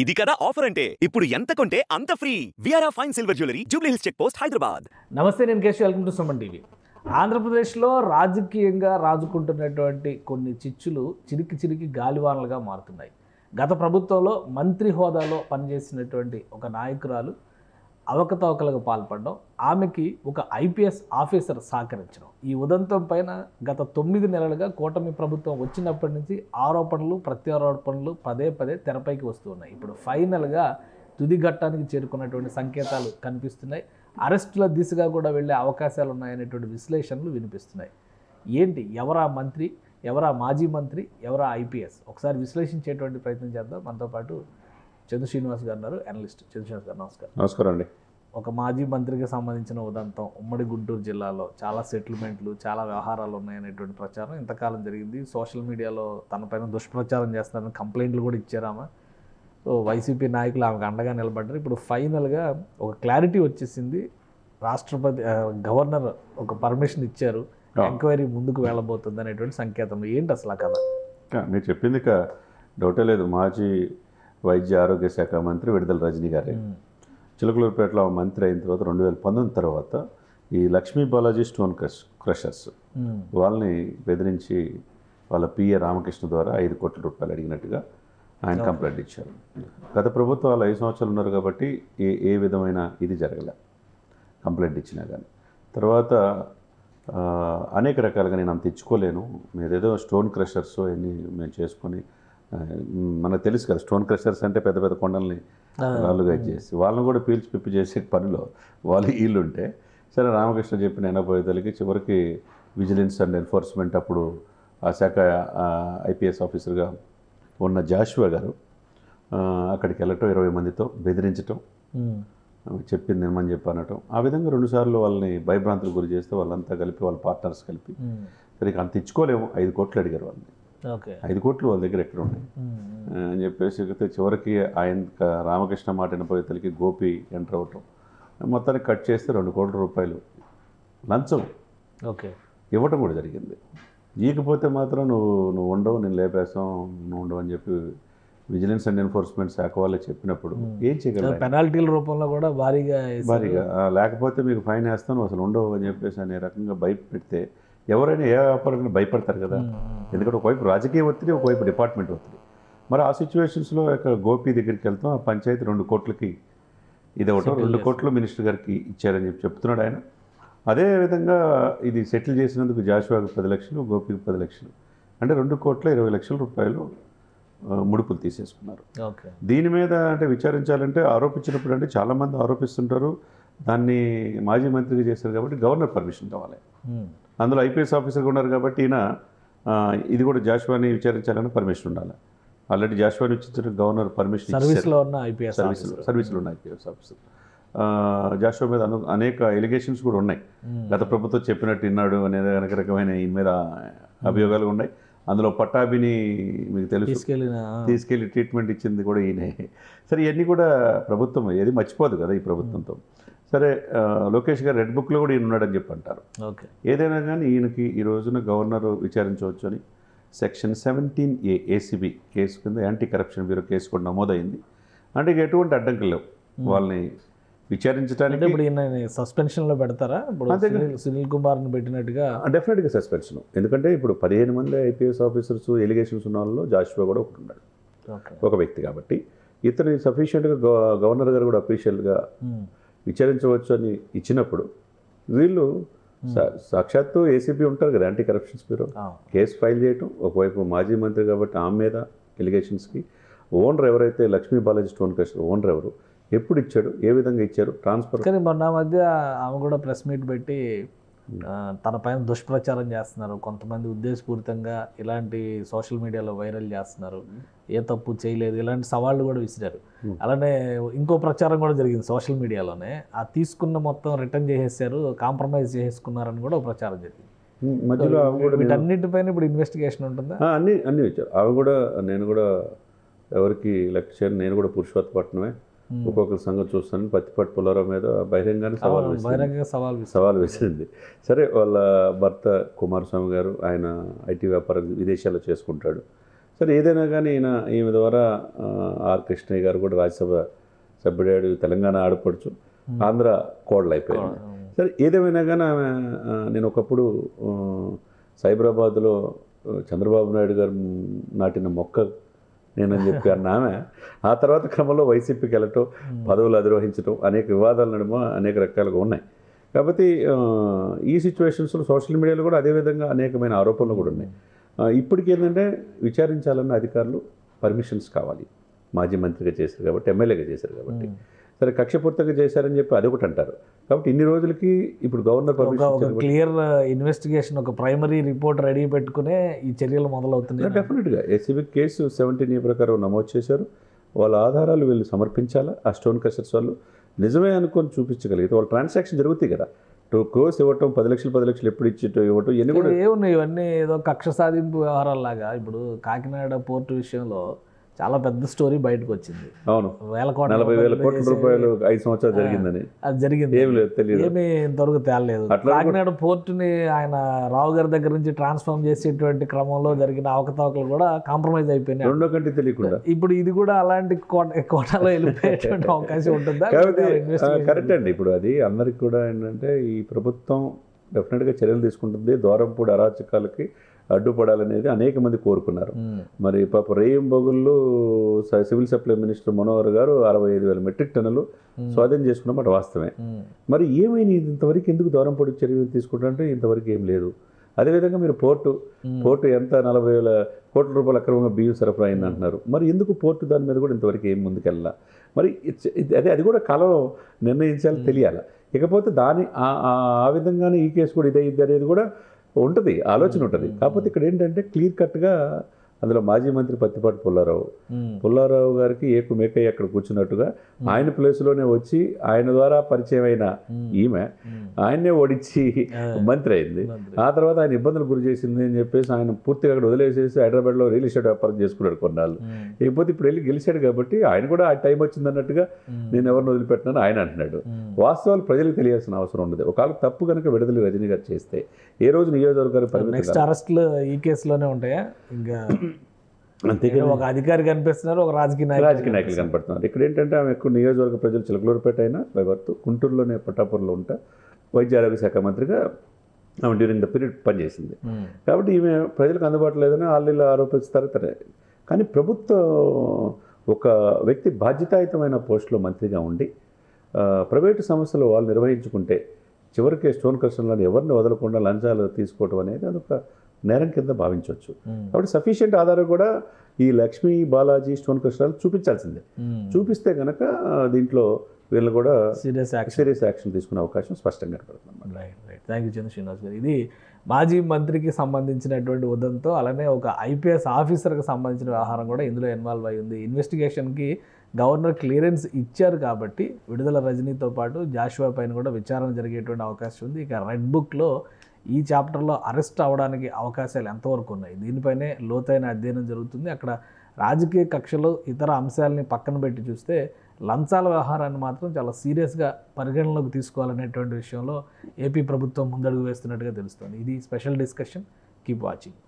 ఇది కదా ఆఫర్ అంటే ఇప్పుడు ఎంత కొంటే అంత ఫ్రీ విఆర్ఆ fine silver jewellery Jubilee Hills check post Hyderabad. నమస్తే, నేను Keshav. Welcome to Suman TV. ఆంధ్రప్రదేశ్లో రాజకీయంగా రాజుకుంటున్నటువంటి కొన్ని చిచ్చులు చిరికి గాలివానలుగా మారుతున్నాయి. గత ప్రభుత్వంలో మంత్రి హోదాలో పనిచేసినటువంటి ఒక నాయకురాలు అవకతవకలకు పాల్పడడం, ఆమెకి ఒక ఐపీఎస్ ఆఫీసర్ సహకరించడం, ఈ ఉదంతం పైన గత 9 నెలలుగా కూటమి ప్రభుత్వం వచ్చినప్పటి నుంచి ఆరోపణలు ప్రత్యారోపణలు పదే తెరపైకి వస్తున్నాయి. ఇప్పుడు ఫైనల్గా తుది ఘట్టానికి చేరుకున్నటువంటి సంకేతాలు కనిపిస్తున్నాయి. అరెస్టుల దిశగా కూడా వెళ్ళే అవకాశాలు ఉన్నాయనేటువంటి విశ్లేషణలు వినిపిస్తున్నాయి. ఏంటి, ఎవరా మంత్రి, ఎవరా మాజీ మంత్రి, ఎవరా ఐపీఎస్, ఒకసారి విశ్లేషించేటువంటి ప్రయత్నం చేద్దాం. మనతో పాటు చంద్ర శ్రీనివాస్ గారు ఉన్నారు, అనలిస్ట్. చంద్ర శ్రీనివాస్ గారు నమస్కారం. నమస్కారం అండి. ఒక మాజీ మంత్రికి సంబంధించిన ఉదంతం, ఉమ్మడి గుంటూరు జిల్లాలో చాలా సెటిల్మెంట్లు, చాలా వ్యవహారాలు ఉన్నాయనేటువంటి ప్రచారం ఇంతకాలం జరిగింది. సోషల్ మీడియాలో తనపైన దుష్ప్రచారం చేస్తున్నారని కంప్లైంట్లు కూడా ఇచ్చారామా. సో వైసీపీ నాయకులు ఆమెకు అండగా నిలబడ్డారు. ఇప్పుడు ఫైనల్గా ఒక క్లారిటీ వచ్చేసింది. రాష్ట్రపతి గవర్నర్ ఒక పర్మిషన్ ఇచ్చారు, ఎంక్వైరీ ముందుకు వెళ్ళబోతుంది అనేటువంటి సంకేతం. ఏంటి అసలు ఆ కథ? మీరు చెప్పింది డౌటే లేదు. మాజీ వైద్య ఆరోగ్య శాఖ మంత్రి విడుదల రజనీ గారే చిలకలూరుపేటలో మంత్రి అయిన తర్వాత 2019 తర్వాత ఈ లక్ష్మీ బాలాజీ స్టోన్ క్రషర్స్ వాళ్ళని బెదిరించి వాళ్ళ పిఏ రామకృష్ణ ద్వారా 5 కోట్ల రూపాయలు అడిగినట్టుగా ఆయన కంప్లైంట్ ఇచ్చారు. గత ప్రభుత్వాలు 5 సంవత్సరాలు ఉన్నారు కాబట్టి ఏ విధమైన ఇది జరగలే, కంప్లైంట్ ఇచ్చినా కానీ. తర్వాత అనేక రకాలుగా నేను అంత తెచ్చుకోలేను, మీరేదో స్టోన్ క్రషర్స్ అన్నీ మేము చేసుకొని, మనకు తెలుసు కదా స్టోన్ క్రషర్స్ అంటే పెద్ద పెద్ద కొండల్ని రాళ్ళుగా చేసి వాళ్ళని కూడా పీల్చి పిప్పి చేసే పనిలో వాళ్ళు వీళ్ళుంటే, సరే రామకృష్ణ చెప్పిన ఎనపోయేతలకి చివరికి విజిలెన్స్ అండ్ ఎన్ఫోర్స్మెంట్ అప్పుడు ఆ శాఖ ఐపీఎస్ ఆఫీసర్గా ఉన్న జాషువా గారు అక్కడికి వెళ్ళటం, 20 మందితో బెదిరించటం, చెప్పింది నిమ్మని చెప్పి అనటం, ఆ విధంగా 2 సార్లు వాళ్ళని భయభ్రాంతులకు గురి చేస్తే వాళ్ళంతా కలిపి వాళ్ళ పార్ట్నర్స్ కలిపి సరే అంత ఇచ్చుకోలేము 5 కోట్లు అడిగారు వాళ్ళని. 5 కోట్లు వాళ్ళ దగ్గర ఎక్కడ ఉన్నాయి అని చెప్పేసి చివరికి ఆయన రామకృష్ణ మాట వినపోయేతలకి గోపి ఎంటర్ అవటం, మొత్తానికి కట్ చేస్తే 2 కోట్ల రూపాయలు లంచం ఇవ్వటం కూడా జరిగింది. ఈకపోతే మాత్రం నువ్వు ఉండవు, నేను లేపేస్తాం, నువ్వు ఉండవు అని చెప్పి విజిలెన్స్ అండ్ ఎన్ఫోర్స్మెంట్ శాఖ వాళ్ళకి చెప్పినప్పుడు ఏం చేయగలరు? పెనాల్టీల రూపంలో కూడా భారీగా లేకపోతే మీకు ఫైన్ వేస్తాను, అసలు ఉండవు అని చెప్పేసి అనే రకంగా భయపెడితే ఎవరైనా ఏ వ్యాపారంగా భయపడతారు కదా. ఎందుకంటే ఒకవైపు రాజకీయ ఒత్తిడి, ఒకవైపు డిపార్ట్మెంట్ ఒత్తిడి. మరి ఆ సిచ్యువేషన్స్లో గోపి దగ్గరికి వెళ్తాం, ఆ పంచాయతీ 2 కోట్లకి ఇది ఒకటో 2 కోట్లు మినిస్టర్ గారికి ఇచ్చారని చెప్తున్నాడు ఆయన. అదేవిధంగా ఇది సెటిల్ చేసినందుకు జాషువాకి 10 లక్షలు, గోపికి 10 లక్షలు, అంటే 2,20,00,000 రూపాయలు ముడుపులు తీసేసుకున్నారు. దీని మీద అంటే విచారించాలంటే ఆరోపించినప్పుడు అంటే చాలామంది ఆరోపిస్తుంటారు, దాన్ని మాజీ మంత్రిగా చేశారు కాబట్టి గవర్నర్ పర్మిషన్ కావాలి. అందులో ఐపీఎస్ ఆఫీసర్గా ఉన్నారు కాబట్టి ఈయన ఇది కూడా జాషువాని విచారించాలని పర్మిషన్ ఉండాలి. ఆల్రెడీ జాషువాని ఇచ్చిన గవర్నర్ పర్మిషన్ సర్వీస్లో ఉన్న ఐపీఎస్ ఆఫీసర్ జాషువా మీద అనేక ఎలిగేషన్స్ కూడా ఉన్నాయి. గత ప్రభుత్వం చెప్పినట్టు విన్నాడు అనేది అనేక రకమైన ఈయన మీద అభియోగాలు ఉన్నాయి. అందులో పట్టాభిని మీకు తెలుసు తీసుకెళ్ళి ట్రీట్మెంట్ ఇచ్చింది కూడా ఈయనే. సరే ఇవన్నీ కూడా ప్రభుత్వం ఏది మర్చిపోదు కదా ఈ ప్రభుత్వంతో. సరే లోకేష్ గారు రెడ్ బుక్లో కూడా ఈయన ఉన్నాడని చెప్పి అంటారు. ఏదైనా కానీ ఈయనకి ఈ రోజున గవర్నర్ విచారించవచ్చు అని సెక్షన్ 17A ఏసీబీ కేసు కింద యాంటీ కరప్షన్ బ్యూరో కేసు కూడా నమోదైంది. అంటే ఎటువంటి అడ్డంకులు లేవు వాళ్ళని విచారించడానికి. ఇప్పుడు ఈయన సస్పెన్షన్లో పెడతారా? సునీల్ కుమార్ని పెట్టినట్టుగా డెఫినెట్గా సస్పెన్షన్. ఎందుకంటే ఇప్పుడు 15 మంది ఐపీఎస్ ఆఫీసర్స్ ఎలిగేషన్స్ ఉన్న వాళ్ళలో జాషువా కూడా ఒకటి ఉన్నాడు, ఒక వ్యక్తి. కాబట్టి ఇతని సఫిషియెంట్గా గవర్నర్ గారు కూడా అఫీషియల్గా విచారించవచ్చు అని ఇచ్చినప్పుడు వీళ్ళు సాక్షాత్తు ఏసీపీ ఉంటారు కదా anti corruptions bureau, case file చేయటం. ఒకవైపు మాజీ మంత్రి కాబట్టి ఆమె మీద ఎలిగేషన్స్కి ఓనర్ ఎవరైతే Lakshmi Balaji stone crusher owner ఎవరు, ఎప్పుడు ఇచ్చాడు, ఏ విధంగా ఇచ్చారు, ట్రాన్స్ఫర్. కానీ మొన్న మధ్య ఆమె కూడా ప్రెస్ మీట్ పెట్టి తన పైన దుష్ప్రచారం చేస్తున్నారు కొంతమంది, ఉద్దేశపూరితంగా ఇలాంటి సోషల్ మీడియాలో వైరల్ చేస్తున్నారు, ఏ తప్పు చేయలేదు, ఇలాంటి సవాళ్ళు కూడా విసిరారు. అలానే ఇంకో ప్రచారం కూడా జరిగింది సోషల్ మీడియాలోనే, ఆ తీసుకున్న మొత్తం రిటర్న్ చేసేసారు, కాంప్రమైజ్ చేసుకున్నారని కూడా ఒక ప్రచారం జరిగింది. మధ్యలో వీటన్నిటిపైన ఇప్పుడు ఇన్వెస్టిగేషన్ ఉంటుందా? అన్నీ ఇచ్చారు. అవి కూడా నేను కూడా ఎవరికి లక్ష్య, నేను కూడా పురుషోత్తపట్నమే ఒక్కొక్కరి సంగతి చూస్తాను. పత్తిపాటి పుల్లారావు మీద బహిరంగానే సవాల్ వేసింది. సరే వాళ్ళ భర్త కుమారస్వామి గారు ఆయన ఐటీ వ్యాపారం విదేశాల్లో చేసుకుంటాడు. సరే ఏదైనా కానీ ఈమె ద్వారా ఆర్ కృష్ణయ్య గారు కూడా రాజ్యసభ సభ్యుడాడు, తెలంగాణ ఆడపడుచు, ఆంధ్ర కోడలు అయిపోయింది. సరే ఏదేమైనా కానీ ఆమె నేను ఒకప్పుడు సైబరాబాద్లో చంద్రబాబు నాయుడు గారు నాటిన మొక్క నేనని చెప్పి అన్న ఆమె ఆ తర్వాత క్రమంలో వైసీపీకి వెళ్ళటం, పదవులు అధిరోహించడం, అనేక వివాదాల నడుమ అనేక రకాలుగా ఉన్నాయి. కాబట్టి ఈ సిచ్యువేషన్స్లో సోషల్ మీడియాలో కూడా అదేవిధంగా అనేకమైన ఆరోపణలు కూడా ఉన్నాయి. ఇప్పటికి ఏంటంటే విచారించాలన్న అధికారులు పర్మిషన్స్ కావాలి. మాజీ మంత్రిగా చేశారు కాబట్టి, ఎమ్మెల్యేగా చేశారు కాబట్టి, సరే కక్షపూర్తిగా చేశారని చెప్పి అదొకటి అంటారు. కాబట్టి ఇన్ని రోజులకి ఇప్పుడు గవర్నర్ పర్మిషన్, క్లియర్ ఇన్వెస్టిగేషన్, ఒక ప్రైమరీ రిపోర్ట్ రెడీ పెట్టుకునే ఈ చర్యలు మొదలవుతున్నాయి. డెఫినెట్గా ఎస్సీబీ కేసు 17 ప్రకారం నమోదు చేశారు. వాళ్ళ ఆధారాలు వీళ్ళు సమర్పించాలా. ఆ స్టోన్ క్రషర్స్ వాళ్ళు నిజమే అనుకొని చూపించగలిగితే వాళ్ళ ట్రాన్సాక్షన్ జరుగుతాయి కదా. 2 crores ఇవ్వటం, 10 లక్షలు ఎప్పుడు ఇవ్వటం, ఇవన్నీ కూడా ఏమున్నాయి. ఇవన్నీ ఏదో కక్ష సాధింపు వ్యవహారాల్లాగా. ఇప్పుడు కాకినాడ పోర్టు విషయంలో చాలా పెద్ద స్టోరీ బయటకు వచ్చింది. అవును, 40,000 కోట్ల రూపాయలు 5 సంవత్సరాలు జరిగిందని. అది జరిగింది, ఏమి లేదు, తెలియదు, ఏమీ ఇంతవరకు తేలలేదు. కాకినాడ పోర్టుని ఆయన రావు గారి దగ్గర నుంచి ట్రాన్స్ఫార్మ్ చేసేటువంటి క్రమంలో జరిగిన అవకతవకలు కూడా కాంప్రమైజ్ అయిపోయినాయి. రెండో కంటే తెలియకుండా ఇప్పుడు ఇది కూడా అలాంటి కోటాలో వెళ్ళిపోయేటువంటి అవకాశం ఉంటుందా? కరెక్ట్ అండి. ఇప్పుడు అది అందరికి కూడా ఏంటంటే ఈ ప్రభుత్వం డెఫినెట్గా చర్యలు తీసుకుంటుంది. ద్వారంపూడి అరాచకాలకి అడ్డుపడాలనేది అనేక మంది కోరుకున్నారు. మరి పాప రేయింబగుళ్ళు సివిల్ సప్లై మినిస్టర్ మనోహర్ గారు 65,000 మెట్రిక్ టన్నులు స్వాధీనం చేసుకున్నమాట వాస్తవమే. మరి ఏమైంది ఇంతవరకు, ఎందుకు ద్వారంపూడి చర్యలు తీసుకుంటారంటే ఇంతవరకు ఏం లేదు. అదేవిధంగా మీరు పోర్టు ఎంత 40,000 కోట్ల రూపాయలు అక్రమంగా బియ్యం సరఫరా అయింది అంటున్నారు. మరి ఎందుకు పోర్టు దాని మీద కూడా ఇంతవరకు ఏం ముందుకెళ్ళాల? మరి అది కూడా కాలం నిర్ణయించాలి, తెలియాలి. ఇకపోతే దాని ఆ విధంగానే ఈ కేసు కూడా ఇదే అనేది కూడా ఉంటుంది, ఆలోచన ఉంటుంది. కాకపోతే ఇక్కడ ఏంటంటే క్లియర్ కట్గా అందులో మాజీ మంత్రి పత్తిపాటి పుల్లారావు గారికి ఏకుమేకై అక్కడ కూర్చున్నట్టుగా ఆయన ప్లేస్లోనే వచ్చి ఆయన ద్వారా పరిచయం అయిన ఈమె ఆయన్నే ఓడించి మంత్రి అయింది. ఆ తర్వాత ఆయన ఇబ్బందులు గురి చేసింది అని చెప్పేసి ఆయన పూర్తిగా అక్కడ వదిలేసేసి హైదరాబాద్లో రియల్ ఎస్టేట్ వ్యాపారం చేసుకున్నాడు కొన్నాళ్ళు. ఇకపోతే ఇప్పుడు వెళ్ళి గెలిచాడు కాబట్టి ఆయన కూడా ఆ టైం వచ్చిందన్నట్టుగా నేను ఎవరిని వదిలిపెట్టినాను ఆయన అంటున్నాడు. వాస్తవాలు ప్రజలకు తెలియాల్సిన అవసరం ఉండదు. ఒకవేళ తప్పు కనుక విడుదల రజనీ గారు చేస్తే ఏ రోజు నియోజకవర్గాలు పరిమితి అరెస్టులు ఈ కేసులోనే ఉంటాయా? ఇంకా అంతేకాదు, ఒక అధికారి కనిపిస్తున్నారు, ఒక రాజకీయ నాయకులు కనపడుతున్నారు. ఇక్కడ ఏంటంటే ఆమె ఎక్కువ నియోజకవర్గ ప్రజలు చిలకలూరుపేట అయినా బై బర్త్ గుంటూరులోనే పట్టాపూర్లో ఉంటా వైద్య ఆరోగ్య శాఖ మంత్రిగా ఆమె డ్యూరింగ్ ద పీరియడ్ పనిచేసింది. కాబట్టి ఈమె ప్రజలకు అందుబాటులో లేదని వాళ్ళు ఆరోపిస్తారు. కానీ ప్రభుత్వం ఒక వ్యక్తి బాధ్యతాయుతమైన పోస్టులో మంత్రిగా ఉండి ప్రైవేటు సంస్థలు వాళ్ళు నిర్వహించుకుంటే చివరికి స్టోన్ క్రషర్లను ఎవరిని వదలకుండా లంచాలు తీసుకోవడం అనేది అదొక నేరం కింద భావించవచ్చు. కాబట్టి సఫిషియెంట్ ఆధారం కూడా ఈ లక్ష్మీ బాలాజీ స్టోన్ క్రషర్లు చూపించాల్సిందే. చూపిస్తే కనుక దీంట్లో వీళ్ళు కూడా సీరియస్ యాక్షన్ తీసుకునే అవకాశం స్పష్టంగా కనపడుతుంది. రైట్. థ్యాంక్ యూ శ్రీనివాస్ గారు. ఇది మాజీ మంత్రికి సంబంధించినటువంటి ఉదంతో, అలానే ఒక ఐపీఎస్ ఆఫీసర్కి సంబంధించిన వ్యవహారం కూడా ఇందులో ఇన్వాల్వ్ అయి ఉంది. ఇన్వెస్టిగేషన్కి గవర్నర్ క్లియరెన్స్ ఇచ్చారు కాబట్టి విడుదల రజనీతో పాటు జాషువా పైన కూడా విచారణ జరిగేటువంటి అవకాశం ఉంది. ఇక రెడ్ బుక్లో ఈ చాప్టర్లో అరెస్ట్ అవ్వడానికి అవకాశాలు ఎంతవరకు ఉన్నాయి, దీనిపైనే లోతైన అధ్యయనం జరుగుతుంది. అక్కడ రాజకీయ కక్షలు ఇతర అంశాలని పక్కన పెట్టి చూస్తే లంచాల వ్యవహారాన్ని మాత్రం చాలా సీరియస్గా పరిగణనలోకి తీసుకోవాలనేటువంటి విషయంలో ఏపీ ప్రభుత్వం ముందడుగు వేస్తున్నట్టుగా తెలుస్తుంది. ఇది స్పెషల్ డిస్కషన్. Keep watching.